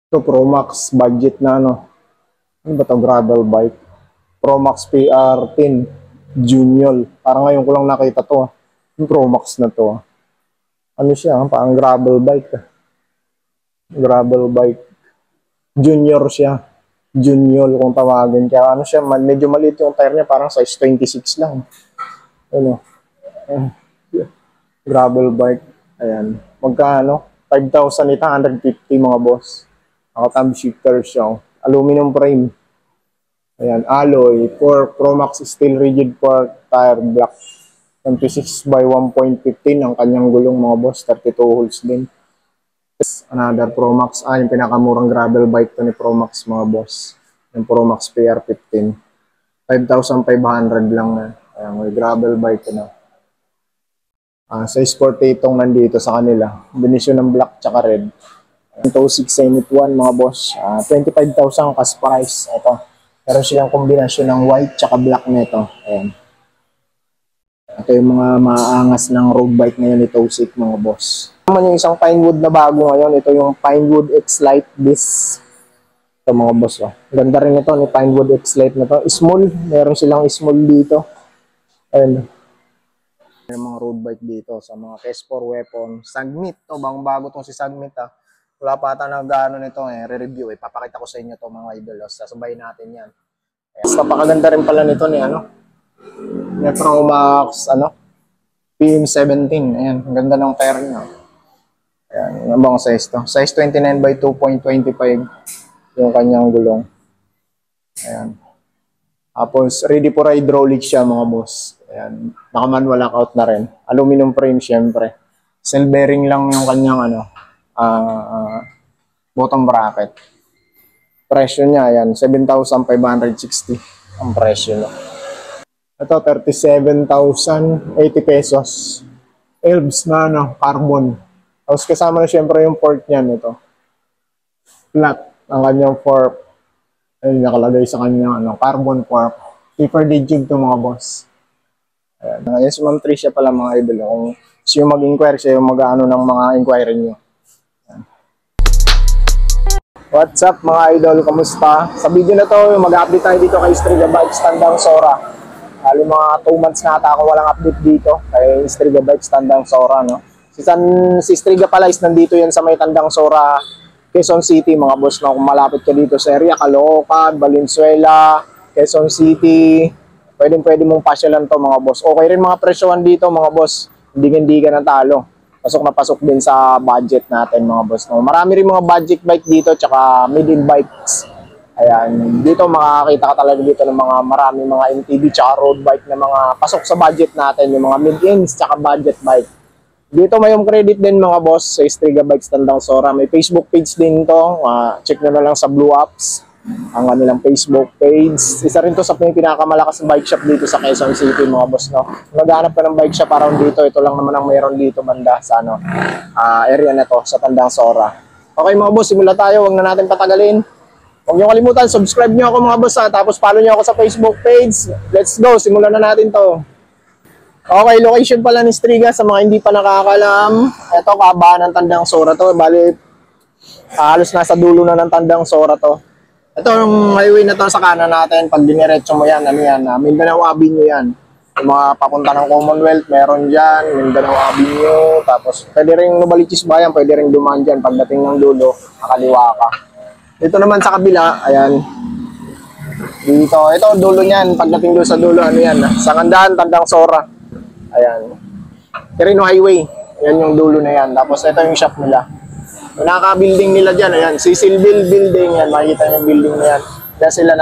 Ito, Promax budget na ano. Ano ba ito? Gravel bike. Promax PR10 Junior. Parang ngayon ko lang nakita to. Yung Promax na to. Ano siya? Parang gravel bike. Gravel bike. Junior siya. Junior kung tawagin. Kaya ano siya, medyo maliit yung tire niya. Parang size 26 lang. Ano? Gravel bike. Ayan. Magkano? 5,850 mga boss. Naka-thumb shifter siya. Aluminum frame. Ayan, alloy. For Promax steel rigid for tire block. 26 by 1.15 ang kanyang gulong mga boss. 32 holes din. Another Promax. Yung pinakamurang gravel bike to ni Promax mga boss. Yung Promax PR15. 5,500 lang na. Ayan, may gravel bike na. Sa sporty itong nandito sa kanila. Combination ng black tsaka red. 2.6 Zenith 1 mga boss. 25,000 cash price. Ito. Meron silang kombinasyon ng white tsaka black nito. Ayan. Ito yung mga maaangas ng road bike ngayon ni Toxic mga boss. Naman yung isang Pinewood na bago ngayon. Ito yung Pinewood X-Lite Disc. Ito mga boss. Oh. Ganda rin ito ni Pinewood X-Lite na to. Small. Meron silang small dito. Ayan. May mga road bike dito sa mga K4 weapon. Sagmit. Ito bang bago tong si Sagmit ha. Wala pa ata na gano'n nito re-review papakita ko sa inyo to mga idol. Sasabay natin yan. Basta napakaganda rin pala nito ni ni Promax PM17. Ayan, ang ganda ng tire niya. Ayan, ang bang size to? Size 29 by 2.25 yung kanyang gulong. Ayan. Tapos ready for hydraulic siya mga boss. Ayan, naka-manual lockout na rin. Aluminum frame syempre. Cell bearing lang yung kanyang bottom bracket. Presyo niya, ayan, 7,560 ang presyo. No? Ito, 37,080 pesos. Elbs na, carbon. Tapos kasama na syempre yung port niya nito. Flat ang kanyang fork. Ayun, nakalagay sa kanyang carbon fork. Paper digig to mga boss. Ayan, yes, Ma'am Tricia pala mga idol. Kung siya mag-inquire, siya yung mag-ano ng mga inquiry niyo. What's up mga idol, kamusta? Sa video na to, mag-update tayo dito kay Striga Bikes Tandang Sora. Hali mga 2 months na ata ako walang update dito kay Striga Bikes Tandang Sora. No? Si Striga pala is nandito yan sa may Tandang Sora, Quezon City mga boss. No? Kung malapit ka dito sa area, Caloocan, Valenzuela, Quezon City, pwede mong pasyalan to mga boss. Okay rin mga presyohan dito mga boss, hindi ka na talo. Pasok na pasok din sa budget natin mga boss. No? Marami rin mga budget bike dito tsaka middle bikes. Ayan, dito makakita ka talaga dito ng marami mga MTB tsaka road bike na mga pasok sa budget natin, yung mga mid-ins tsaka budget bike. Dito may credit din mga boss sa Striga Bikes Tandang Sora. May Facebook page din to. Check nyo na lang sa Blue Apps ang kanilang Facebook page. Isa rin to sa pinakamalakas na bike shop dito sa Quezon City mga boss. No? Maghanap ka ng bike shop around dito. Ito lang naman ang mayroon dito banda sa area na to sa Tandang Sora. Okay mga boss, simula tayo. Huwag na natin patagalin. Huwag nyo kalimutan, subscribe nyo ako mga boss tapos follow nyo ako sa Facebook page. Let's go, simulan na natin to. Okay, location pala ni Striga sa mga hindi pa nakakalam. Ito, kahabaan ng Tandang Sora to. Bali, halos nasa dulo na ng Tandang Sora to. Ito yung highway na to sa kanan natin. Pag diniretso mo yan, Mindanao Avenue yan. Yung mga papunta ng Commonwealth, meron dyan. Mindanao Avenue. Tapos, pwede rin Novaliches Bayan, pwede rin dumaan dyan. Pagdating ng dulo, nakaliwa ka. Dito naman sa kabila, ayan. Dito, ito dulo niyan. Pagdating doon sa dulo, Sangandaan, Tandang Sora. Ayan. Quirino Highway. Ayan yung dulo na yan. Tapos ito yung shop nila. Yung naka-building nila dyan, ayan. Cecilville Building, yan. Makikita yung building na yan. Kaya sila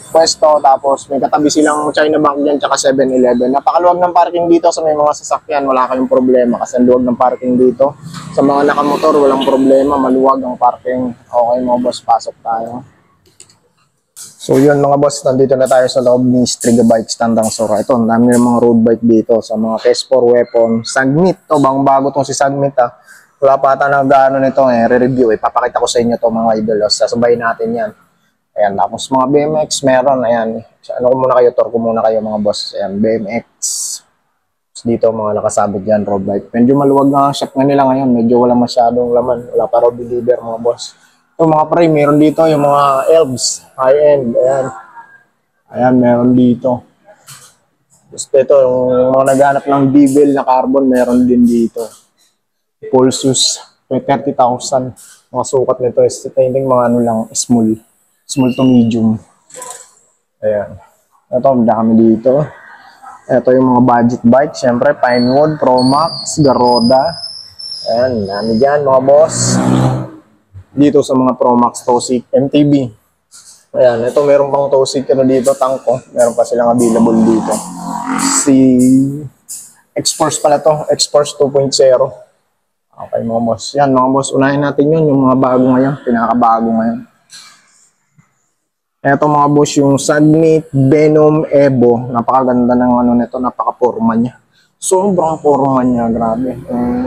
pwesto. Tapos may katabi silang China Bank dyan, tsaka 7-Eleven. Napakaluwag ng parking dito sa may mga sasakyan. Wala kayong problema kasi ang luwag ng parking dito. Sa mga nakamotor, walang problema. Maluwag ang parking. Okay mga boss, pasok tayo. So yun mga boss, nandito na tayo sa loob ni Striga Bikes Tandang Sora. Ito, dami ng mga road bike dito sa mga K4 weapon. Sagmit, to bang bago tong si Sagmit ha. Wala pa ata na gano'n nito re-review papakita ko sa inyo to mga idol. Sasabay natin yan. Ayan, tapos mga BMX meron, ayan. Ano ko muna kayo, tour ko muna kayo mga boss. Ayan, BMX. Dito mga nakasabit dyan, road bike. Medyo maluwag nga ang shop nga nila ngayon. Medyo wala masyadong laman. Wala pa road deliver mga boss. Ito mga pre, meron dito yung mga elves. High-end. Ayan. Ayan, meron dito. Gusto ito, yung mga naghanap ng bevel na carbon, meron din dito. Pulsus. 30,000. Mga sukat nito. Ito yung mga ano lang, small. Small to medium. Ayan. Ito, dami dito. Ito yung mga budget bike. Siyempre, Pinewood, Promax, Garoda. Ayan, dami dyan mga boss. Dito sa mga Promax, Tosik, MTB. Ayan, ito meron pang Tosik dito, Tangko. Meron pa silang available dito. Si X-Force pala to. X-Force 2.0. Okay mga boss. Yan mga boss, unahin natin yun. Yung mga bago ngayon, pinakabago ngayon. Ito mga boss, yung Submit Venom Evo. Napakaganda ng ano nito, napaka-forma niya. Sobrang forma niya, grabe.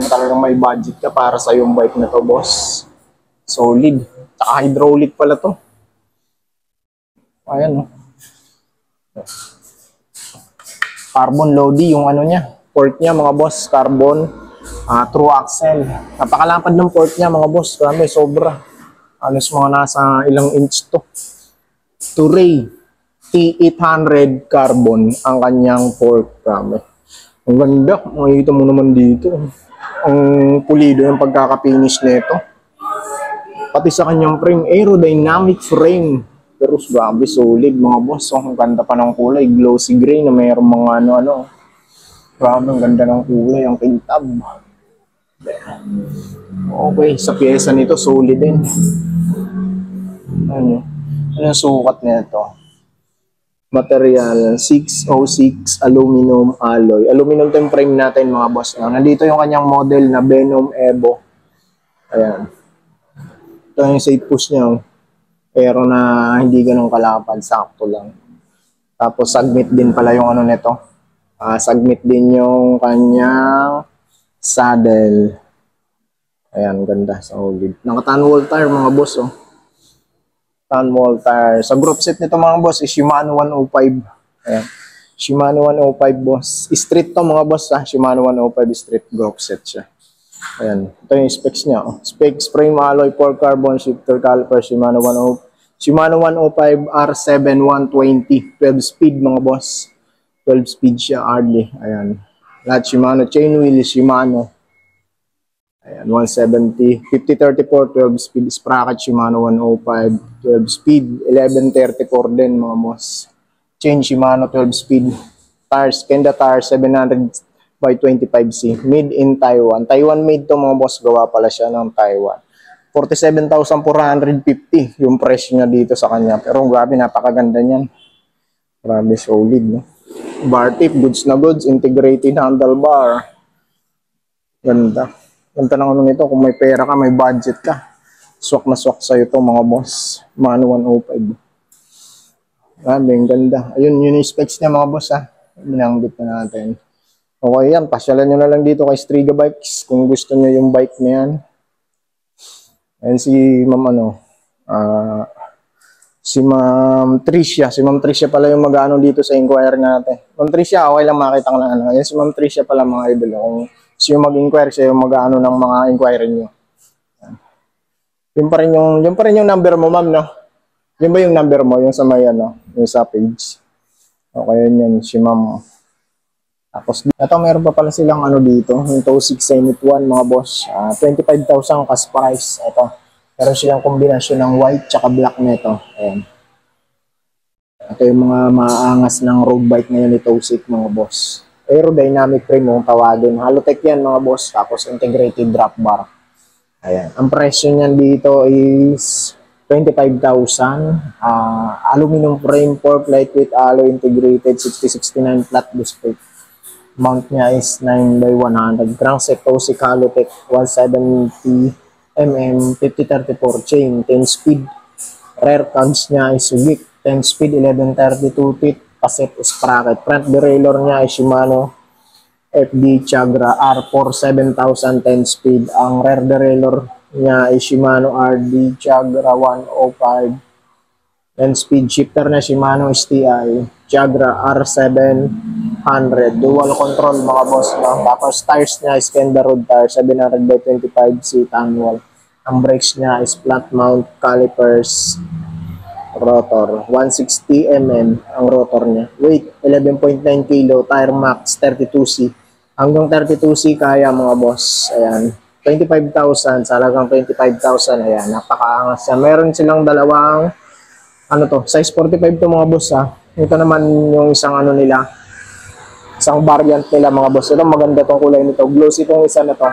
Talagang may budget ka para sa yung bike na to, boss. Solid. Tsaka hydraulic pala to. Ayan, no. Carbon Lodi yung ano niya. Port niya, mga boss, carbon. True axle. Napakalapad ng port niya, mga boss. Grabe, sobra. Alos mga nasa ilang inch to. Touray T800 carbon ang kanyang fork. Ang ganda, makikita mo naman dito ang pulido yung pagkaka-finish nito, pati sa kanyang frame, aerodynamic frame. Pero grabe, solid mga boss. Ang ganda pa ng kulay, glossy gray na mayroong mga ano. Grabe, ang ganda ng kulay, ang kintab. Okay, sa pyesa nito solid din. Ano sukat nito? Material 606 aluminum alloy. Aluminum to yung frame natin mga boss. Nandito yung kanyang model na Venom Evo. Ayan. Ito yung safe push niya. Pero na hindi ganun kalapad. Sakto lang. Tapos submit din pala yung ano nito. Submit din yung kanyang saddle. Ayan, ganda. Solid. Naka-tanwall tire mga boss. Tanwall tire. Sa group set nito mga boss is Shimano 105. Ayan. Shimano 105 boss. Street to mga boss Shimano 105 street group set siya. Ayan. Ito yung specs niya. Specs, frame alloy, 4 carbon, shifter caliper, Shimano 105. Shimano 105 R7 120. 12 speed mga boss. 12 speed siya hardly. Ayan. Lahat Shimano. Chain wheel is Shimano. Ayan, 170, 5034, 12 speed sprocket, Shimano 105, 12 speed, 1134 din mga boss. Chain Shimano 12 speed. Tires, Kenda tires, 700 by 25C. Made in Taiwan. Taiwan made to mga boss, gawa pala siya ng Taiwan. 47,450 yung presyo niya dito sa kanya. Pero grabe, napakaganda niyan. Grabe, solid, no? Bar tip, goods na goods, integrated handlebar. Ganda. Ganda ng ano nito, kung may pera ka, may budget ka. Swak na swak sa'yo to mga boss. Shimano 105. Grabe, ang ganda. Ayun, yun yung specs niya mga boss Binanggit na natin. Okay yan, pasyalan nyo na lang dito kay Striga Bikes kung gusto nyo yung bike na yan. Ayan si si Ma'am Tricia. Si Ma'am Tricia pala yung mag-ano dito sa inquiry natin. Ma'am Tricia, okay lang makita ko na ano. Ayan si Ma'am Tricia pala mga idol. Kung siya yung mag-inquire, siya yung mag-ano ng mga inquiry nyo. Yun pa rin yung number mo, ma'am, no? Yun ba yung number mo? Yung sa may, yung sa page. Okay, yun si ma'am. Tapos, ito meron pa pala silang dito. Yung Tosik Zenith 1, mga boss. 25,000 cash price. Ito. Meron silang kombinasyon ng white tsaka black nito. Ayan. Ito yung mga maaangas ng road bike ngayon ni Tosik, mga boss. Aerodynamic frame yung tawagin. Halotech yan mga boss. Tapos integrated drop bar. Ayan. Ang presyo niyan dito is 25,000. Aluminum frame, 4 lightweight alloy integrated, 6069 flat disc brake. Mount niya is 9x100. Crankset Tosik Halotech 170mm 5034 chain, 10 speed. Rear cams niya is Wick 10 speed, 1132 feet. Cassette sprocket. Front derailleur niya ay Shimano FD Chagra R4 7000 10 speed. Ang rear derailleur niya ay Shimano RD Chagra 105 And speed shifter na Shimano STI, Jagra R700, dual control mga boss, no? Tapos tires niya is Kenda road tire, 700 by 25C annual. Ang brakes niya is flat mount calipers, rotor, 160 mm ang rotor niya. Weight, 11.9 kg, tire max, 32C. Hanggang 32C kaya mga boss. Ayan. 25,000, sa halagang 25,000. Ayan, napakaangas siya. Meron silang dalawang, ano to, size 45 to mga boss ha. Ito naman yung isang ano nila, isang variant nila mga boss. Ito maganda tong kulay nito. Glossy tong isa na to.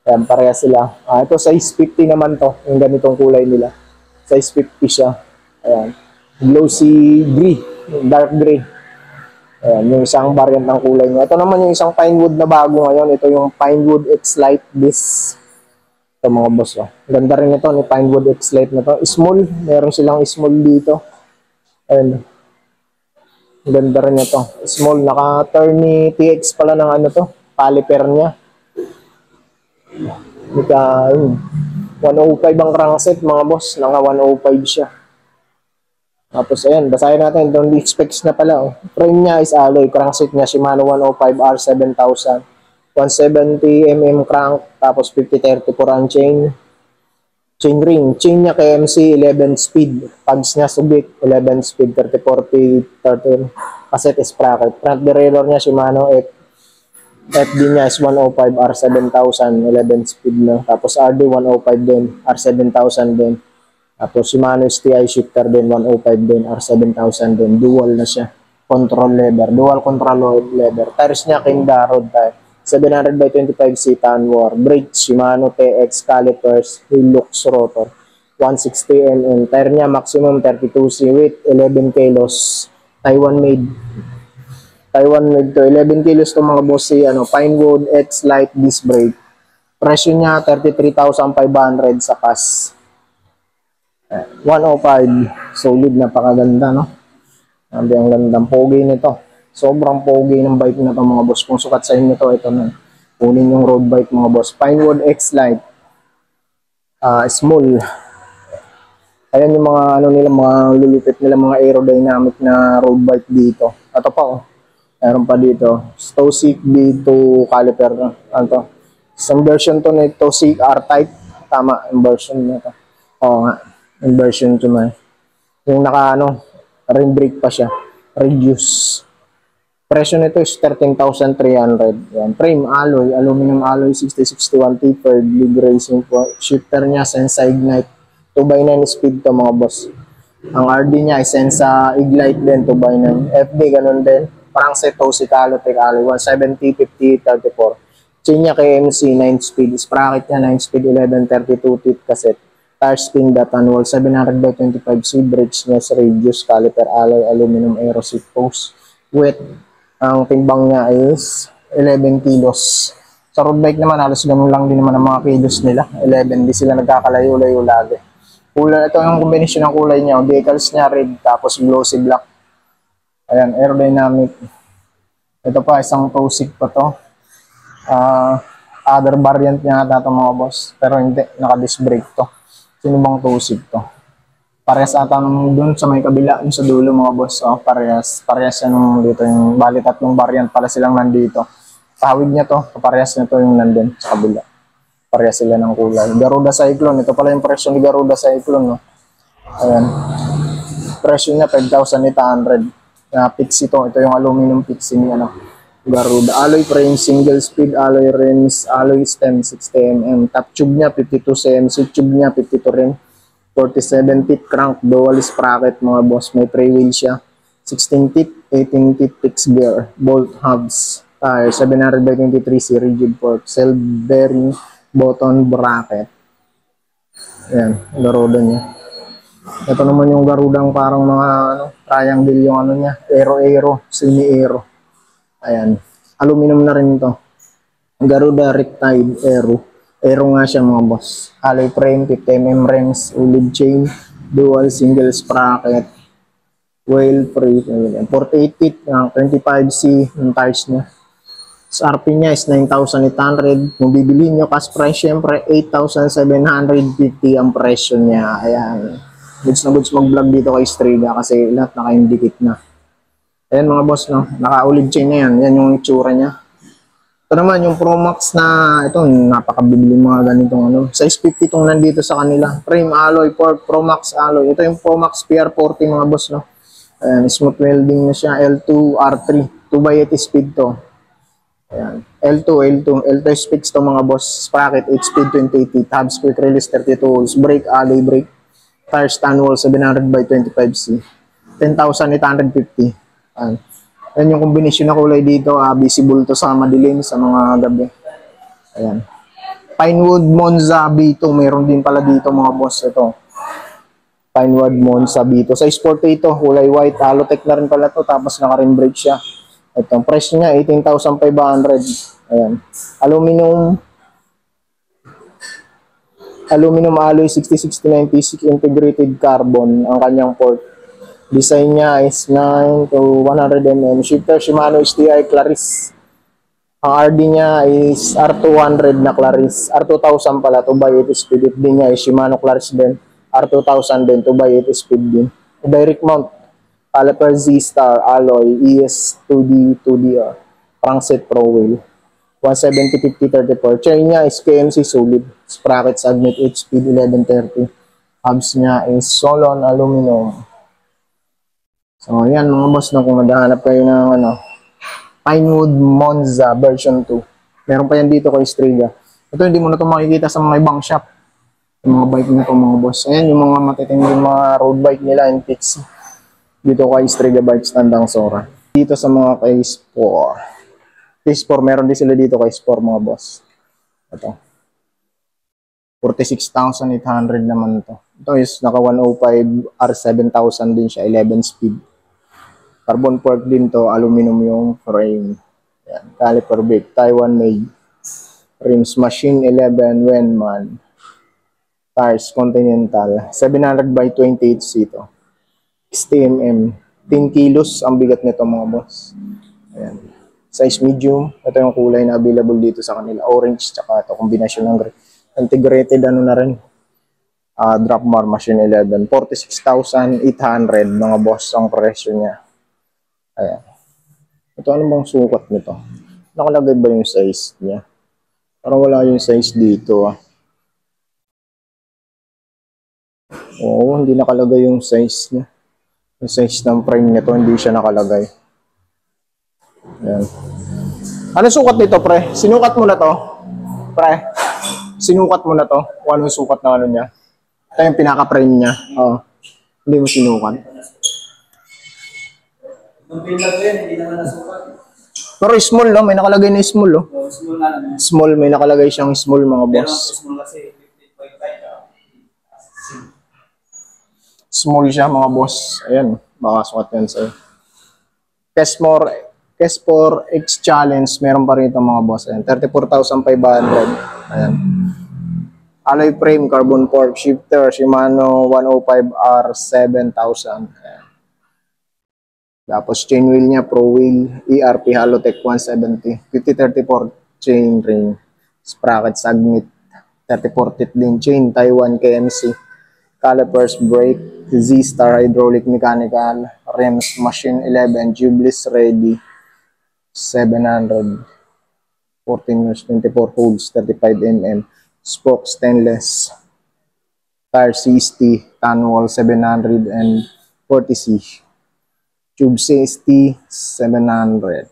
Ayan, pareha sila. Ito size 50 naman to, yung ganitong kulay nila. Size 50 siya. Ayan. Glossy gray, dark gray. Ayan, yung isang variant ng kulay niya. Ito naman yung isang Pinewood na bago ngayon. Ito yung Pinewood X Lite Disc. Ito mga boss. Oh. Ganda rin ito ni Pinewood X Lite na to. Small. Meron silang small dito. Ayan. Ganda rin ito. Small. Naka-turny TX pala ng ano to. Caliper niya. Nika, 105 ang crankset mga boss. Naka 105 siya. Tapos ayan, basahin natin itong specs na pala. Oh. Frame niya is alloy, crankset niya Shimano 105 R7000, 170 mm crank, tapos 50-34 ang chain ring. Chain niya KMC 11 speed, pads niya Subic 11 speed, 30-40-13. Cassette is sprocket. Front derailleur niya Shimano FD niya is 105 R7000, 11 speed na. Tapos RD 105 din, R7000 din. Tapos Shimano STI shifter din, 105 din, R7000 din. Dual na siya. Control lever. Dual control lever. Tires niya Kenda road tire. 700 by 25C Tanwar. Brakes Shimano TX calipers. Hilux rotor. 160 mm. Tire niya maximum 32C. Weight 11 kilos. Taiwan made. Taiwan made to. 11 kilos to mga boss si Pinewood X Lite disc brake. Presyo niya 33,500 sa cash. 105, solid, napakaganda, no? Sabi ang gandang pogi nito. Sobrang pogi ng bike na to mga boss. Kung sukat sa inyo to, ito na. Kunin yung road bike mga boss. Pinewood X Lite. Small. Ayan yung mga nila, mga lulupit nila, mga aerodynamic na road bike dito. Ito pa oh. Meron pa dito. Stosic B2 caliper. Ano to? Isang version to na Stosic R-Type. Tama, yung version nito. Oo nga. Yung version to na. Yung naka rim brake pa siya. Reduce. Presyo nito is 13,300. Yan. Frame alloy, aluminum alloy 6061 tapered, lead racing po. Shifter niya Sensa Ignite 2x9 speed to mga boss. Ang RD niya ay Sensa Ignite din 2x9. FD ganun din. Parang seto si Calotech alloy 170 50 34. Chain niya KMC 9 speed. Sprocket niya 9 speed 11 32 teeth cassette. Tire spin dot annual 700 by 25C. Brakes niya sa radius caliper alloy aluminum aero seat post. Weight, ang timbang niya is 11 kilos. Sa road bike naman halos ganun lang din naman ang mga kilos nila. 11, di sila nagkakalayo-layo lagi. Kulay, ito yung combination ng kulay niya. Decals niya red tapos glossy black. Ayan, aerodynamic. Ito pa isang Tosig pa to. Other variant niya ata ito mga boss. Pero hindi, naka-disc brake to. Sino bang Tosig to? Parehas ata nung dun sa may kabila, yung sa dulo mga boss. Oh, parehas yan dito. Yung bali tatlong variant pala silang nandito. Pahawig niya to, parehas niya to yung nandun sa kabila. Parehas sila ng kulay. Garuda Cyclone, ito pala yung presyo ni Garuda Cyclone. No? Ayan. Presyo niya 5,800. Pix ito yung aluminum pix ni Garuda. Alloy frame, single speed alloy rims, alloy stem 60mm. Top tube niya 52 cm, seat tube niya 52 rin. 47 teeth crank, dual sprocket mga boss. May pre-wheel siya. 16 teeth, 18 teeth fixed gear, bolt hubs. Tire 700 by 23C rigid fork, self bearing button bracket. Ayan, Garuda niya. Ito naman yung Garudang parang mga triangle yung niya, aero, semi-aero. Ayan, aluminum na rin ito. Garuda Riptide Aero. Aero nga siya mga boss. Alloy frame, 50mm rims, ulit chain, dual single sprocket, wheel free, 48 feet, 25C yung tires niya. Sa RP niya is 9,800. Kung bibili nyo, cash price syempre 8,750 ang presyo niya. Ayan. Goods na goods mag-vlog dito kay Striga kasi lahat naka-indicate na. Ayan mga boss, no? Naka-olive chain na yan. Yan yung itsura niya. Ito naman yung Pro Max na ito, napakabibili mga ganitong ano. Size 50 itong nandito sa kanila. Frame alloy, Pro Max alloy. Ito yung Pro Max PR40 mga boss, no? Ayan, smooth welding na siya. L2, R3. 2x8 speed to. Ayan. L2 speeds to mga boss. Sprocket 8 speed 2080. Tabs quick release 32 volts. Brake alloy brake. Tire stand wall 700 by 25C. 10,850. Ayan. Yan yung kombinasyon na kulay dito. Visible to sa madilim sa mga gabi. Ayan. Pinewood Monza B2. Mayroon din pala dito mga boss. Ito. Pinewood Monza B2. Size 40 ito. Kulay white. Halotech na rin pala to. Tapos naka-rim brake siya. Ito. Price niya 18,500. Ayan. Aluminum alloy 6069 P6 integrated carbon ang kanyang port. Design niya is 9 to 100 mm. Shifter Shimano STI Claris. Ang RD niya is R200 na Claris. R2000 pala, 2x8 speed. It din niya is Shimano Claris din. R2000 din, 2x8 speed din. Direct mount. Caliper Z-Star Alloy ES2D 2DR. Crankset Pro Wheel. 170/50/34. Chain niya is KMC solid. Sprocket Submit 8 speed 1130. Hubs niya is Solon aluminum. So, yan mga boss, no, kung naghahanap kayo ng ano, Pinewood Monza version 2. Meron pa yan dito kay Striga. Ito hindi mo na ito makikita sa mga ibang shop. Yung mga bike na ito mga boss. Ayan yung mga matitinding mga road bike nila and fix. Dito kay Striga Bikes Tandang Sora. Dito sa mga kay Spore. Kay Spore, meron din sila dito kay Spore mga boss. Ito. 46,800 naman ito. Ito is naka 105 R7000 din siya, 11 speed. Carbon fork din to, aluminum yung frame. Yan. Caliper brake, Taiwan made. Rims machine 11 Wenman. Tires Continental, 700 by 28 ito. 60 mm, 10 kilos ang bigat nito mga boss. Ayan. Size medium, ito yung kulay na available dito sa kanila. Orange, tsaka ito, kombinasyon ng gray. Integrated ano na rin. Drop bar machine 11. 46,800 mga boss ang presyo niya. Ayan. Ito ano bang sukat nito? Nakalagay ba yung size niya? Parang wala yung size dito. Oo, hindi nakalagay yung size niya. Yung size ng frame nito, hindi siya nakalagay. Ayan. Ano sukat nito, pre? Sinukat mo na to? Pre? Sinukat mo na to? O anong sukat na ano niya? Ito yung pinaka-frame niya. Oo. Hindi mo sinukat. Nung pinag ko yan, hindi naman nasukat. Pero small, no? May nakalagay na small, no? Oh, small na naman. Small, may nakalagay siyang small, mga Pero boss. small kasi, 15.5. Small siya, mga boss. Ayan, baka sukat yan sa'yo. Kespor X Challenge, meron pa rin ito, mga boss. Ayan, 34,500. Ayan. Alloy frame, carbon fork, shifter, Shimano 105R7000. Ayan. Tapos chain wheel niya, Pro Wheel, ERP Halotech 170, 5034 chain ring, sprocket Submit, 34 teeth din chain, Taiwan KMC, calipers, brake, Z-Star hydraulic mechanical, rims, machine 11, tubeless ready, 700, 14 years, 24 holes, 35 mm, spoke stainless, tire CST, Tanwall 740C, tube CST 700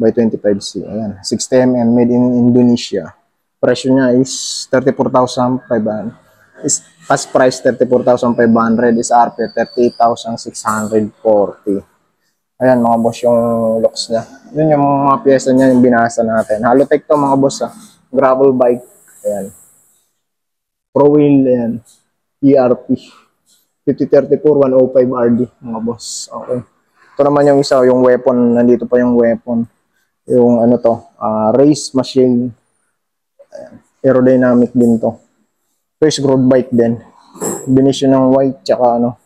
by 25C. Ayan, 60 mm, made in Indonesia. Presyo niya is 34,500. Is cash price 34,500, is RP 38,640. Ayan mga boss yung looks niya. Yun yung mga pyesa niya yung binasa natin. Halotech to mga boss ha. Gravel bike. Ayan. Pro wheel, ayan. ERP. 5034 105 RD mga boss. Okay. Ito naman yung isa, yung weapon. Nandito pa yung weapon. Yung ano to, race machine. Ayan. Aerodynamic din to. First road bike din. Combination ng white tsaka ano,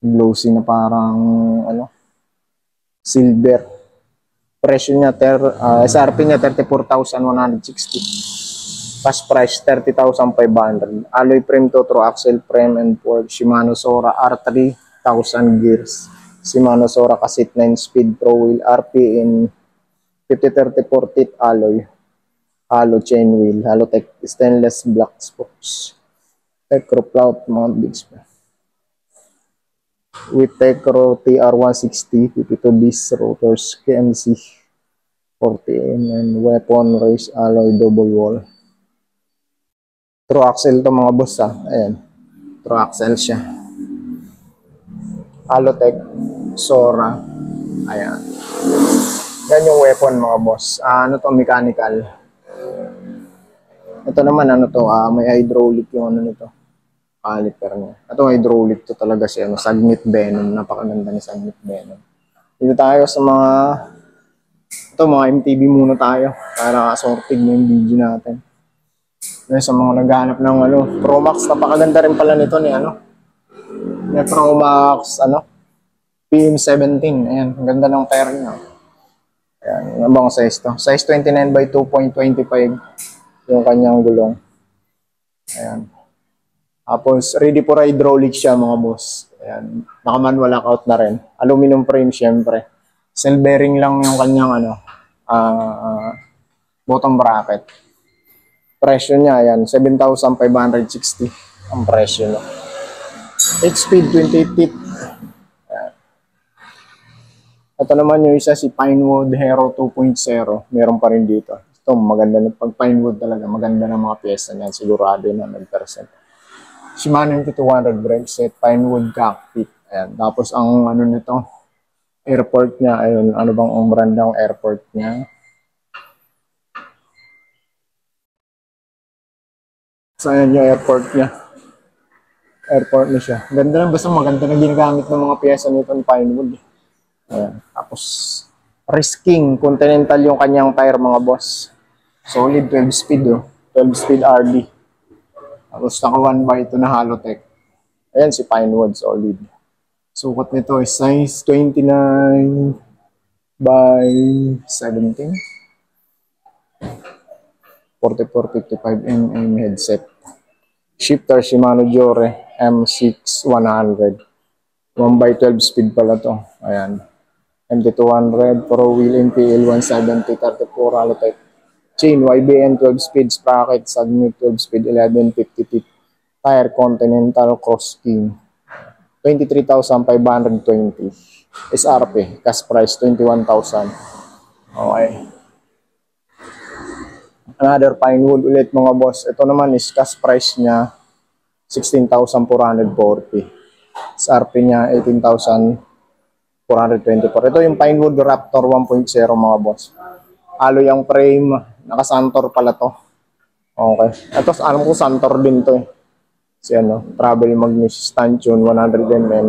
glossy na parang ano, silver. Presyo niya SRP niya 34,160. Cash price 30,500. Alloy frame to, true axle frame and fork. Shimano Sora R3000 gears. Shimano Sora Cassette 9 speed pro wheel RP in 50-34 teeth alloy. Halo chain wheel. Halotech stainless black spokes. Tecro plout mount bigs pa. With Tecro TR160 52 disc rotors KMC 40 and weapon race alloy double wall. True axle to mga boss ha. Ayan. True axle siya. Halotech Sora. Ayan. Yan yung weapon mga boss. Ano to, mechanical. Ito naman ano to, may hydraulic yung ano nito. Caliper niya. Ito hydraulic to talaga siya. Sagnit Venom. Napakaganda ni Sagnit Venom. Dito tayo sa mga MTB muna tayo. Para assorted na yung video natin. Sa mga naghahanap ng Pro Max, napakaganda rin pala nito ni May Pro Max PM17. Ayan, ang ganda ng tire niya. Ayan, ano bang size to? Size 29 by 2.25 yung kanyang gulong. Ayan. Tapos ready for hydraulic siya mga boss. Ayan, naka-manual lockout na rin. Aluminum frame syempre. Cell bearing lang yung kanyang bottom bracket. Presyo niya, ayan, 7,560 ang presyo. 8-speed, 28 teeth. Ayan. Ito naman yung isa, si Pinewood Hero 2.0. Meron pa rin dito. Ito, maganda. Pag Pinewood talaga, maganda ng mga pyesa niyan. Sigurado yun 100%. Shimano MT200 brake set, Pinewood cockpit. Ayan. Tapos ang nito, airport niya, ayun, ano bang ang brand ng airport niya? So, ayan yung airport niya. Airport na siya. Ganda lang, basta maganda na ginagamit ng mga pyesa nito ng Pinewood. Ayan. Tapos, Risking Continental yung kanyang tire mga boss. Solid 12 speed 12 speed RD. Tapos, naka 1x2 na Halotech. Ayan si Pinewood, solid. Sukat nito is size 29 by 17. 44-55mm headset. Shifter Shimano Jore M6100. 1x12 speed pala to. Ayan. MT200 Pro Wheel MPL 170 34 Halotech. Chain YBN 12 speed sprocket Sagnit 12 speed 1150 teeth. Tire Continental Cross King. 23,520. SRP. Cash price 21,000. Okay. Another Pinewood ulit mga boss. Ito naman is cash price niya 16,440. SRP niya 18,424. Ito yung Pinewood Raptor 1.0 mga boss. Alloy ang frame. Naka-Santor pala to. Okay. Ito alam ko Santor din to eh. Si Travel Magnus Stanchion 100mm.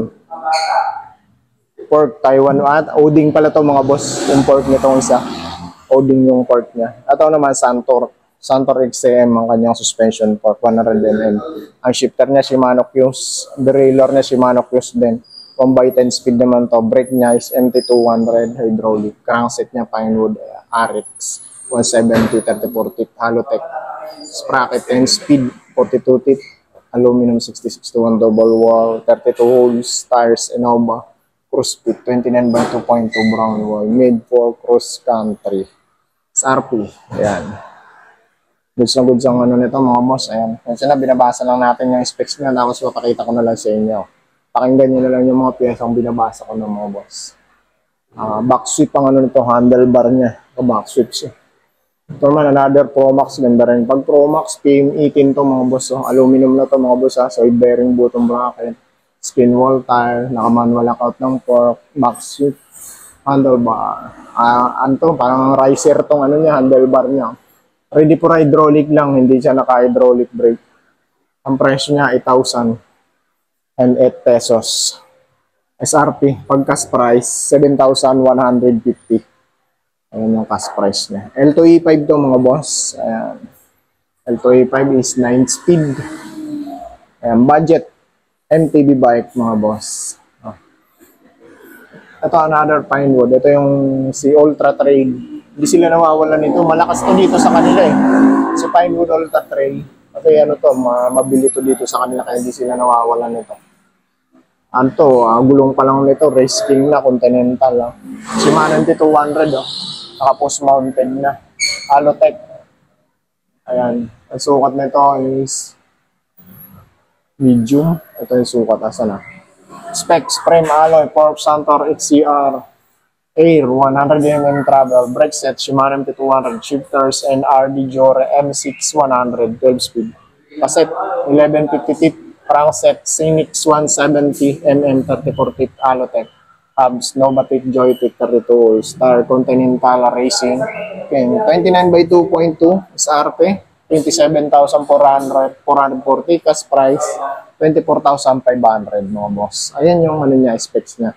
Pork Taiwan at Oding pala to mga boss. Yung pork nitong isa. Oding yung pork niya. Ito naman Santor XCM ang kanyang suspension fork 100mm. Ang shifter niya Shimano Q's, derailleur niya Shimano Q's din. 1x10 speed naman to. Brake niya is MT200 hydraulic. Crankset niya Pinewood RX 170 34 teeth Halotech. Sprocket 10 speed 42 teeth. Aluminum 6061 double wall 32 holes. Tires Innova cruise fit 29 by 2.2 brown wall made for cross country. SRP. Ayan. Goods na goods ang nito mga boss. Ayan. Kasi na binabasa lang natin yung specs niya tapos papakita ko na lang sa inyo. Pakinggan nyo na lang yung mga piyesang binabasa ko ng mga boss. Back sweep ang nito, handlebar niya. Back sweep siya. Ito naman, another Pro Max. Ganda rin. Pag Pro Max, PM18 to mga boss. Aluminum na to mga boss. Side bearing bottom bracket. Skin wall tire. Naka-manual lockout ng fork. Back sweep. Handlebar. Parang riser tong niya, handlebar niya. Ready for hydraulic lang, hindi siya naka-hydraulic brake. Ang presyo niya 8,008 pesos. SRP, pag cash price, 7,150. Ayan yung cash price niya. L2E5 to mga boss. Ayan. L2E5 is 9 speed. Ayan, budget MTB bike mga boss. Ito another Pinewood. Ito yung si Ultra Trade Hindi sila nawawalan nito. Malakas to dito sa kanila eh. Si Pinewood Ultra Trail. Kasi ano to, mabili to dito sa kanila kaya hindi sila nawawalan nito. Anto, gulong pa lang nito, race king na, Continental. Shimano NT200 oh. Tapos mounted na. Alotech. Ayan. Ang sukat nito is medium. Ito yung sukat. Asan na? Specs, frame alloy, Corp Santor XCR, Air, 100mm travel, brake set, Shimano MT200, shifters, and RD Jore M6 100, 12 speed. Cassette, 1150 tip, crankset, Synix 170mm 34 tip, Alotech. Hubs, Novatec, Joytech 32, Star Continental Racing. Okay, 29 by 2.2, SRP, 27,440, cash price, 24,500 mga boss. Ayan yung ano niya, specs niya.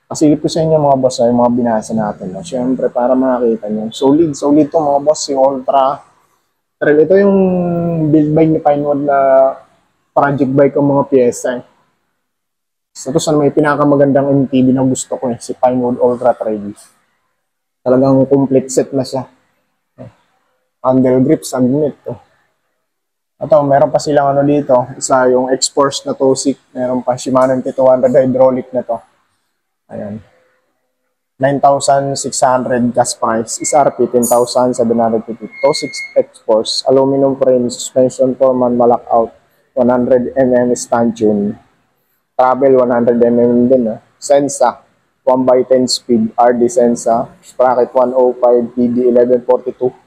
Pasilip ko sa inyo mga boss, yung mga binasa natin. No? Siyempre, para makakita nyo. Solid to mga boss, yung Ultra Trail. Ito yung build bike ni Pinewood na project bike ng mga pyesa. Ito sa may pinakamagandang MTB na gusto ko si Pinewood Ultra Trail. Talagang complete set na siya. Handle grips, unit. Ito, meron pa silang ano dito. Isa yung X-Force na Tosik. Meron pa Shimano MT200 hydraulic na to. Ayan. 9,600 gas price. SRP 10,750. Tosik X-Force. Aluminum frame. Suspension forman malockout. 100mm stanchion. Travel 100mm din. Sensa. 1x10 speed. RD Sensa. Sprocket 105. PD 1142.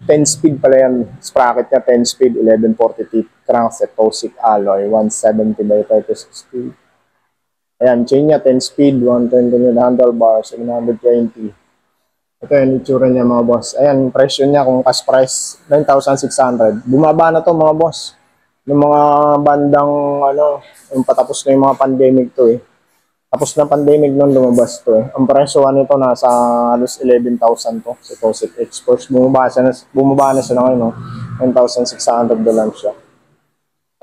10 speed pala yan. Sprocket niya 10 speed, 1140 teeth. Crankset, Tosik alloy, 170 by 36 speed. Ayan, chain niya 10 speed, 120 yung handlebar, 720. Ito yung itsura niya mga boss. Ayan, presyo niya kung cash price, 9,600. Bumaba na to mga boss. Yung mga bandang, yung patapos na yung mga pandemic to eh. Tapos na pandemic nung lumabas to eh. Ang presyo nito nasa halos 11,000 to. Si Tosik X-Force. Bumaba na siya na ngayon. No? 9,600 doon siya.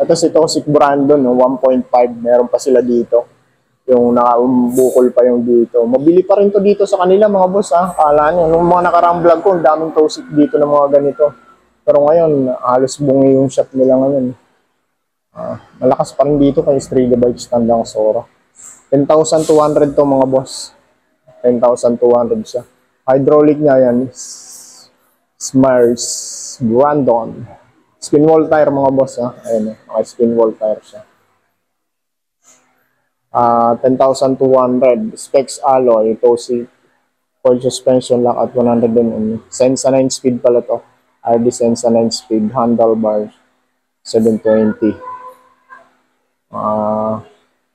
Ito si Tosik Brandon. No? 1.5. Meron pa sila dito. Yung nakabukol pa yung dito. Mabili pa rin to dito sa kanila mga boss. Ha? Kala nyo. Nung mga nakarang vlog ko, daming Tosik dito ng mga ganito. Pero ngayon, halos bungi yung shop nila ngayon. Malakas pa rin dito kay Striga Bikes Tandang Sora. 10,200 to mga boss. 10,200 siya. Hydraulic niya yan. Smars Brandon. Spin wall tire mga boss. Ayan, spin wall tire siya. 10,200. Specs alloy. Tosik. Full suspension lock at 100mm. Sensa 9 speed pala to. RD Sensa 9 speed. Handlebar 720.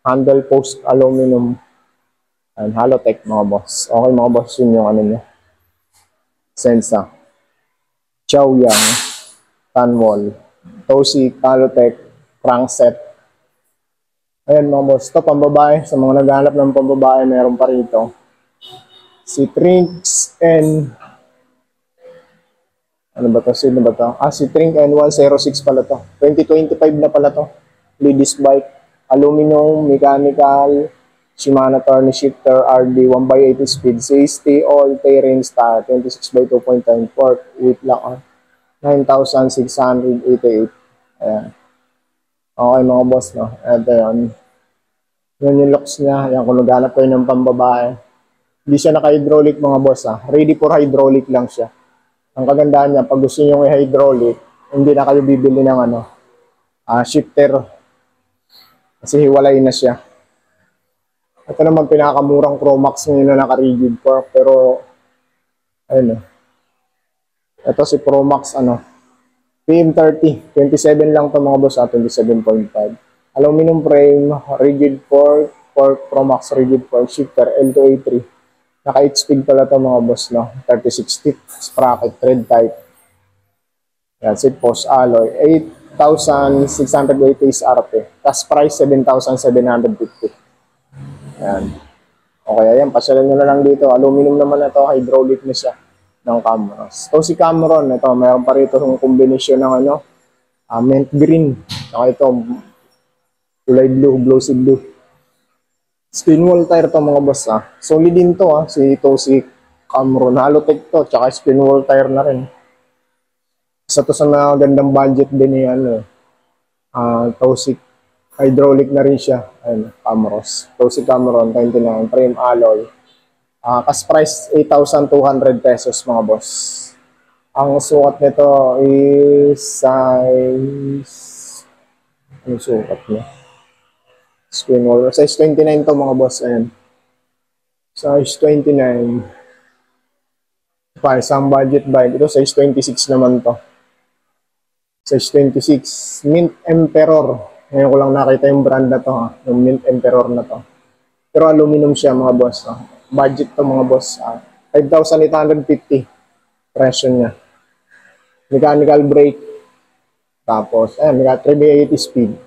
Handle post aluminum and Halotech mga boss. Okay mga boss, yun yung ano nyo. Sensa. Chowyang. Tanwol. Tosik, Halotech, crankset. Ayan mga boss. Ito pambabae. Sa mga naghanap ng pambabae, meron pa rito. Si Trinks and ano ba to? Sino ba to? Si Trink and 106 pala to. 2025 na pala to. Ladies bike. Aluminum, mechanical, Shimano Turn Shifter, RD, 1x80 speed, safety, all terrain star, 26 by 2.10 port, weight lang 9,688. Ayan. Okay mga boss, no? Ito yun. Yun yung looks niya. Ayan, kung naghanap kayo ng pambabae. Hindi siya naka-hydraulic mga boss, Ready for hydraulic lang siya. Ang kagandahan niya, pag gusto nyo i-hydraulic, hindi na kayo bibili ng shifter. Kasi hiwalay na siya. Ito naman pinakamurang Chromax ngayon na naka-rigid fork. Pero, ayun Ito si Promax, PM30. 27 lang ito mga boss, 27.5. Aluminum frame, rigid fork, Promax rigid fork, shifter, L2A3. Naka 8 speed pala ito mga boss, 36 tip, sprocket, thread type. Yan, seat post alloy, 8,680 SRP. Cash price, 7,750. Ayan. Okay, ayan. Pasyalan nyo na lang dito. Aluminum naman na ito. Hydraulic na siya ng Cameron. Ito si Cameron. Ito, mayroon pa rito yung kombinasyon ng mint green. Saka ito, kulay blue, glossy blue. Spin wall tire to mga boss. Solid din to si Tosik. Cameron, Halotech to, tsaka spin wall tire na rin. Isa to sa mga gandang budget din ni ano, Tausig. Hydraulic na rin siya. Ayun, Camros. Tausig Cameron, 29, frame alloy. Cash price, 8,200 pesos mga boss. Ang sukat nito is size... Ano sukat niya? Screen wall. Size 29 to mga boss. Ayan. Size 29. Pa, isang budget bike. Ito size 26 naman to. Size 26. Mint Emperor. Ngayon ko lang nakita yung brand na to. Ha? Yung Mint Emperor na to. Pero aluminum siya mga boss. Ha? Budget to mga boss. 5,850 presyo niya. Mechanical brake. Tapos, ayan, may 380 speed.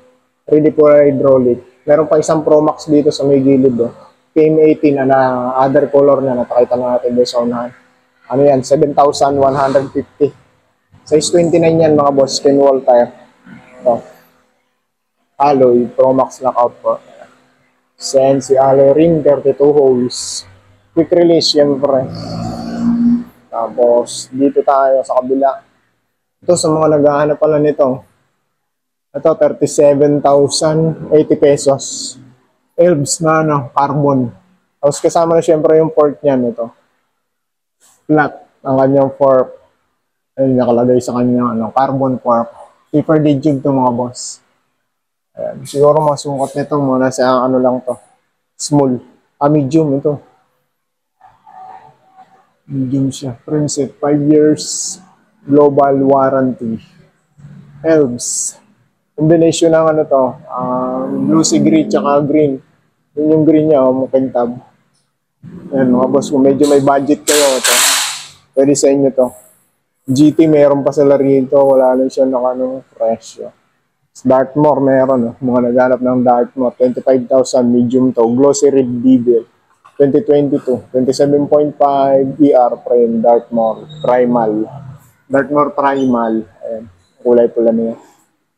3D for hydraulic. Meron pa isang Pro Max dito sa may gilid. Oh. PM18 na other color na napakita na natin doon sa unahan. Ano yan? 7,150. Size 29 yan mga boss. Spin wall tire. Ito. Alloy. Pro Max lockout po. CNC alloy ring. 32 holes. Quick release syempre. Tapos dito tayo sa kabila. Ito sa mga naghahanap pala nito. Ito 37,080 pesos. Elbs na ano, carbon. Tapos kasama na syempre yung fork niya nito. Flat ang kanyang fork. Ayun, nakalagay sa kanyang carbon fork. Paper digig to mga boss. Ayan, siguro masukat nito muna sa ano lang to. Small. Medium ito. Medium siya. Prinsip, 5 years global warranty. Elves. Combination ng ano to, lucy green tsaka green. Yun yung green niya, mukhang tab. Ayan mga boss, kung medyo may budget kayo, ito. Pwede sa inyo to. GT meron pa sila rito, wala lang siya ng presyo. Dartmoor meron, mga naghanap ng Dartmoor, 25,000 medium to, glossy red bevel. 2022, 27.5 ER frame, Dartmoor Primal. Dartmoor Primal, ayan, kulay pula niya.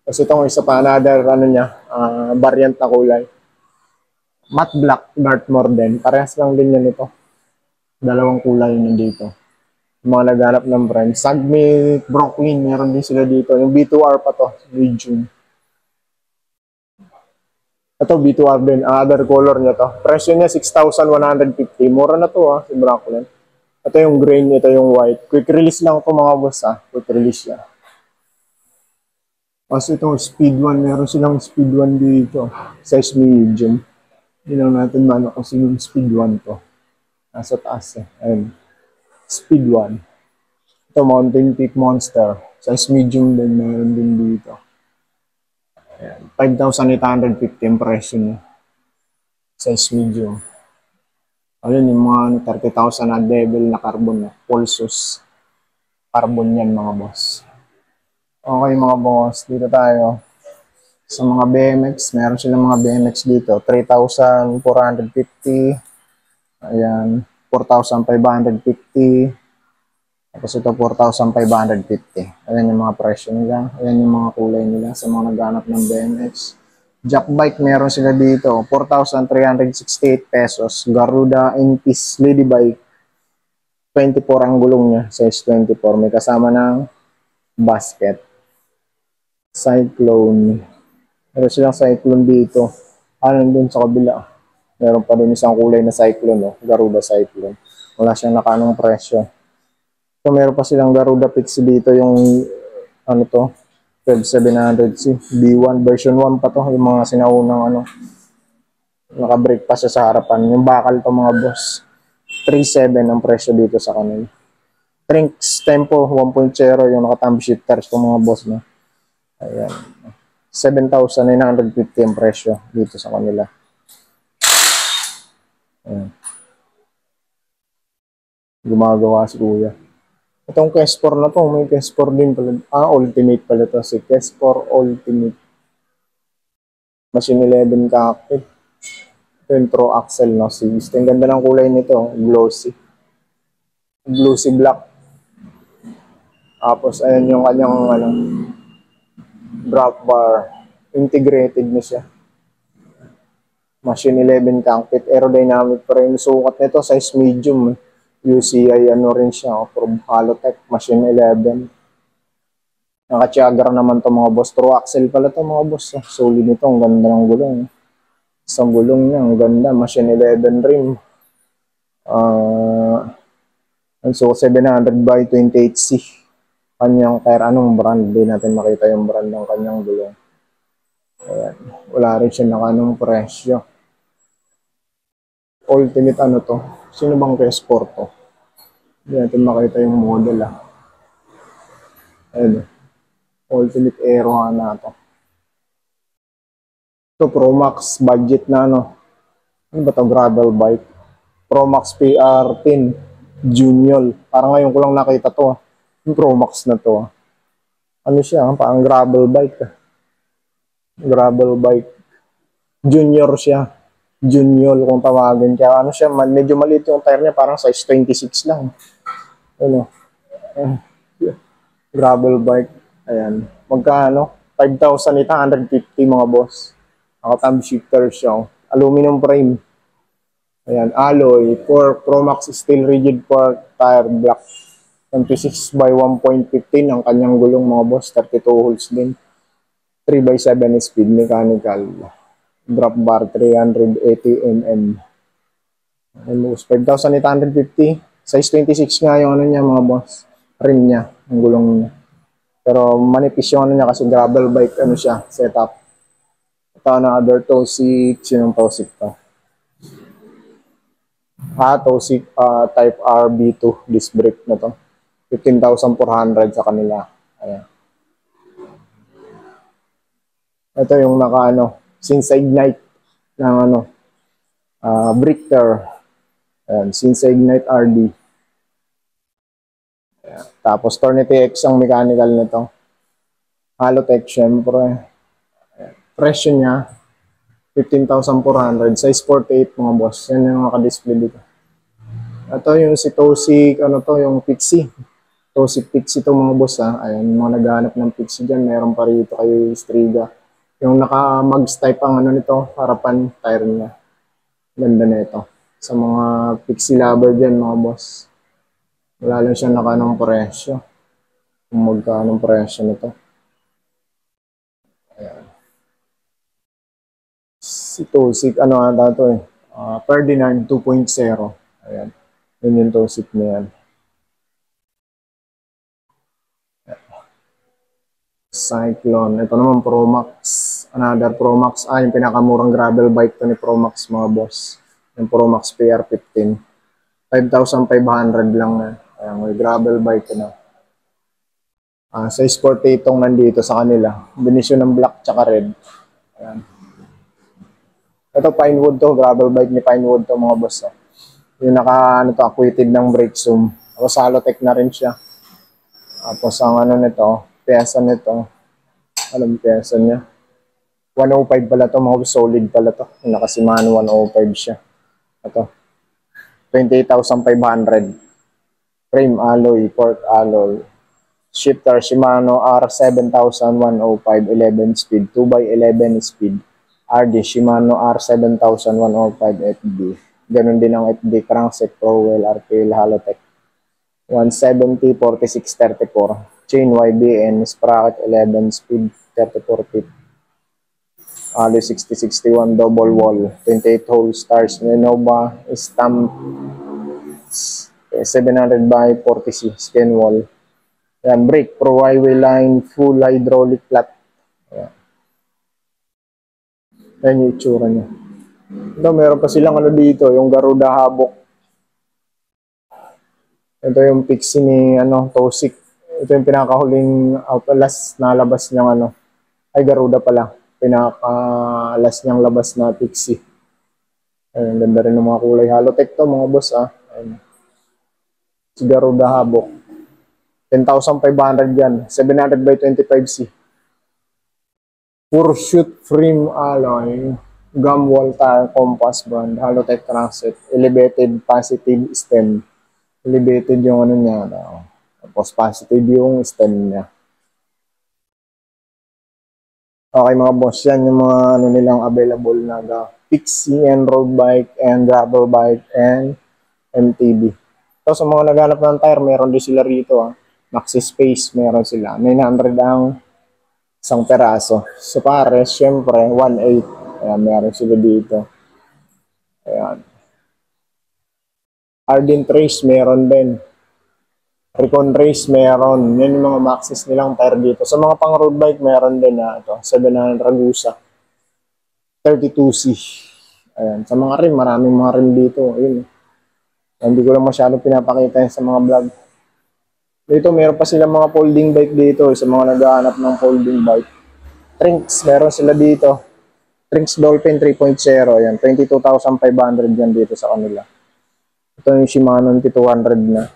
Kasi itong isa pa, another, variant na kulay. Matte black, Dartmoor din. Parehas lang din yan ito. Dalawang kulay nandito. Yung mga naghanap ng brand. Sagmit, Brooklyn, meron din sila dito. Yung B2R pa to, medium. Ito, B2R din. Other color niya to. Presyo niya, 6,150. Mura na to si Brooklyn. Ito yung green, ito yung white. Quick release lang ito mga boss Quick release yan. Kasi itong speed 1, meron silang speed 1 dito. Size medium. Hindi lang natin mano kung sino yung speed 1 to. Nasa taas Ayun. Speed 1. Ito, Mountain Peak Monster. Size medium din, meron din dito. Ayan. 5,850 yung presyo niya. Size medium. Ayun, yung mga 30,000 na devil na carbon na. Pulsus. Carbon yan mga boss. Okay mga boss, dito tayo. Sa mga BMX, meron silang mga BMX dito. 3,450. Ayan, 4,550. Tapos ito 4,550. Ayan yung mga presyo nila. Ayan yung mga kulay nila sa mga naghanap ng BMX. Jack bike meron sila dito, 4,368 pesos. Garuda NP's Lady Bike, 24 ang gulong niya, size 24. May kasama ng basket. Cyclone. Meron silang Cyclone dito. Dun sa kabila. Meron pa dun isang kulay na Cyclone, Garuda Cyclone. Wala siyang nakanong presyo. So meron pa silang Garuda Pixie dito, yung 12700C B1 version 1 pa to, yung mga sinaunang naka-brake pa siya sa harapan. Yung bakal to mga boss, 3.7 ang presyo dito sa kanila. Trinks Tempo 1.0 yung naka-thumb shifters ko mga boss na. Ayan, 7,950 ang presyo dito sa kanila. Ayan. Gumagawa si kuya. Itong Kes4 na to, may Kes4 din pala. Ultimate pala to. Si Kes4 Ultimate. Machine 11 cockpit. Ito yung Pro Axle, no? Ang ganda ng kulay nito. Glossy. Glossy black. Tapos, ayan yung kanyang, drop bar. Integrated na siya. Machine 11 cockpit. Aerodynamic pa rin. Sukat nito, size medium. UCI ano rin siya, approved Halotech, Machine 11. Naka-Tiagra naman to mga boss. True axle pala to mga boss. Solid nito, ang ganda ng gulong. Isang gulong niya, ang ganda. Machine 11 rim. So 700 by 28C. Kanyang tire, anong brand? Hindi natin makita yung brand ng kanyang gulong. Ayan. Wala rin siya nakanong presyo. Ultimate ano to? Sino bang K-Sport to? Hindi natin makita yung model Ayan. Ultimate Aero na to. Ito Pro Max budget na ano. Ano ba to? Gravel bike. Pro Max PR10 Junior. Parang ngayon ko lang nakita to. Yung Pro Max na to. Ano siya? Parang gravel bike. Gravel bike. Junior siya. Junior kung tawagin. Kaya ano siya, medyo maliit yung tire niya. Parang size 26 lang. Ano? Gravel bike. Ayan. Magkano? 5,850 mga boss. Naka-thumb shifter siya. Aluminum frame. Ayan. Alloy. Pro Max steel rigid fork tire block. 26 by 1.15 ang kanyang gulong mga boss. 32 holes din. 3x7 speed mechanical. Drop bar 380 mm. Almost 5,850. Size 26 nga yung ano niya mga boss. Rim niya. Ang gulong niya. Pero manipis yung ano niya kasi gravel bike ano siya. Setup. Ito na other toe seat. Sinong toe seat to? Toe seat type RB2 disc brake na to. 15,400 sa kanila. Ayan. Ito yung naka ano, Sinsa Ignite ng ano, Brichter. Ayan, Sinsa Ignite RD. Ayan. Tapos Tornete X ang mechanical nito. Halotech syempre. Ayan. Presyo niya 15,400, size 48 mga boss. Yan yung naka-display dito. Ito yung si Tosi, ano to, yung Pixie. Tosi Pixie to mga boss Ayan, yung mga naghahanap ng Pixie dyan, meron pa rito kay Striga. Yung naka-mags type ang ano nito, harapan tire niya. Ganda na ito. Sa mga Pixie lover dyan mga boss. Wala lang siya naka-anong presyo. Kung magkano presyo nito. Ayan. Si Tosik, ano ata ito Ferdinand 2.0. Ayan. Yun yung Tosik na yan. Cyclone. Ito naman Pro Max. Another Pro Max. Yung pinakamurang gravel bike to ni Pro Max mga boss. Yung Pro Max PR15. 5,500 lang na. Ayan, may gravel bike na. Size 48 itong nandito sa kanila. Combination ng black tsaka red. Ayan. Ito Pinewood to. Gravel bike ni Pinewood to mga boss. Yung acquitted ng brake zoom. Tapos Halotech na rin siya. Tapos ang ano nito, pyesa nito. Alam pyesa niya. 105 pala to, mga solid pala to. Naka-Shimano 105 siya. Ito. 28,500. Frame alloy, port alloy. Shifter Shimano R7105 11 speed, 2x11 speed. RD Shimano R7105 FD. Ganun din ang FD crankset Prowell RPL Halotech. 170 46 34. Chain YBN sprocket 11 speed 34 feet. Alloy 6061 double wall 28 hole stars Nova stamp 700 by 40C skin wall. Yan, brake pro highway line full hydraulic flat. Yan yung itsura niya. Ito meron pa silang ano dito yung Garuda Havoc. Ito yung Pixie ni Tosik. Ito yung pinakahuling last na labas niyang Garuda pala. Pinaka-last niyang labas na Pixie. Ayun, ganda rin ng mga kulay. Halotech to mga boss Ayun. Si Garuda Havoc. 10,500 yan. 700 by 25C. Pursuit frame alloy. Gum wall tire compass brand. Halotech crankset. Elevated positive stem. Elevated yung niya. Tapos positive yung stem niya. Okay mga boss, yan yung mga nilang available na Pixie and road bike and gravel bike and MTB. So, sa mga naghanap ng tire, meron din sila rito. Maxi Space, meron sila. 900 ang isang peraso. So, pares, syempre, 1.8. Ayan, meron sila dito. Ayan. Ardent Race, meron din. Recon Race, meron. Yan yung mga maxis nilang tire dito. Sa mga pang road bike, meron din na ito. 700 Ragusa. 32C. Ayan. Sa mga rim, maraming mga rim dito. Ayun. Hindi ko lang masyadong pinapakita yan sa mga vlog. Dito, meron pa sila mga folding bike dito. Sa mga naghahanap ng folding bike. Trinks, meron sila dito. Trinks Dolphin 3.0. Ayan. 22,500 yan dito sa kanila. Ito yung Shimano NT200 na.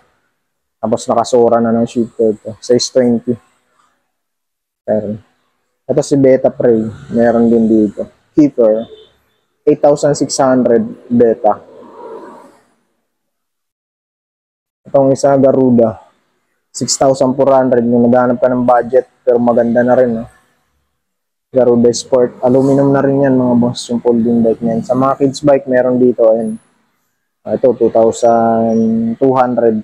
Tapos nakasura na ng shifter ito. Size 20. Meron. Ito si Beta Prey. Meron din dito. Keeper. 8,600 Beta. Itong isa Garuda. 6,400. Yung naghanap ka ng budget. Pero maganda na rin. No? Garuda Sport. Aluminum na rin yan mga boss. Yung folding bike niyan. Sa mga kids bike meron dito. Ayan. Ito 2,200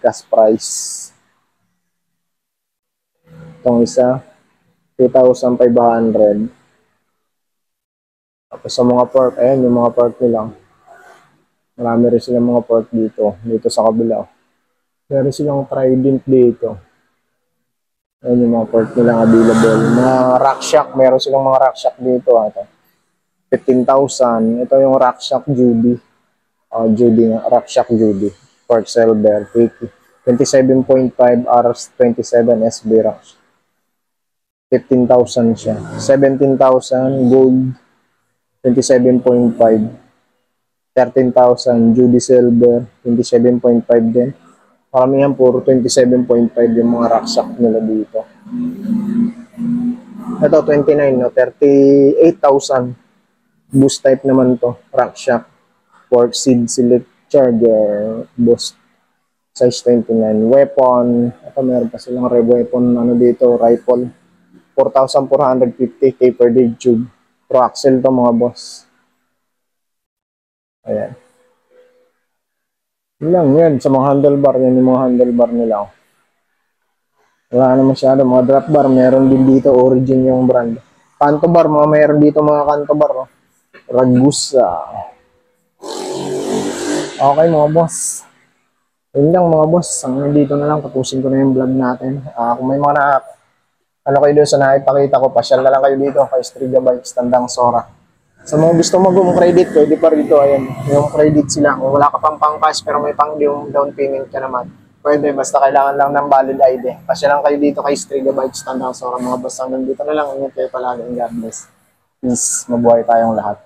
cash price. Itong isa, 2,500. Tapos sa mga pork, ayan yung mga pork nila. Marami rin silang mga pork dito. Dito sa kabila. Meron silang Trident dito. Ayan yung mga pork nilang available. Mga Rackshack, meron silang mga Rackshack dito. Ito. 15,000. Ito yung Rackshack Judy. Judy nga. Rackshack Judy. Pork Silver. 27.5 hours 27 SB Rackshack. 15,000 siya. 17,000 gold. 27.5. 13,000 Judy Silver. 27.5 din. Paramihan puro 27.5 yung mga Rackshack nila dito. Ito 29 no, 38,000. Boost type naman to, Rackshack. Pork seed select charger, boost. Size 29. Weapon. Ito meron pa silang weapon ano dito, rifle. 4,450 K per day tube. Pro axle to mga boss. Ayan. Yun lang yan. Sa mga handlebar, yan yung mga handlebar nila. Wala na masyado. Mga drop bar, meron din dito. Origin yung brand. Kanto bar, mga meron dito mga kanto bar. Oh. Ragusa. Okay mga boss. Yun lang mga boss. Hanggang dito na lang. Tapusin ko na yung vlog natin. Kung may mga ano kayo doon sa nakipakita ko, pasyal na lang kayo dito kay Striga Bikes, Tandang Sora. Sa mga gusto mag-home credit, pwede pa rito. Ayan, yung credit sila. Kung wala ka pang cash pero may pang yung down payment ka naman, pwede. Basta kailangan lang ng valid ID. Pasyal lang kayo dito kay Striga Bikes, Tandang Sora. Mga boss, hanggang dito na lang. Ingat kayo palagi. God bless. Peace. Mabuhay tayong lahat.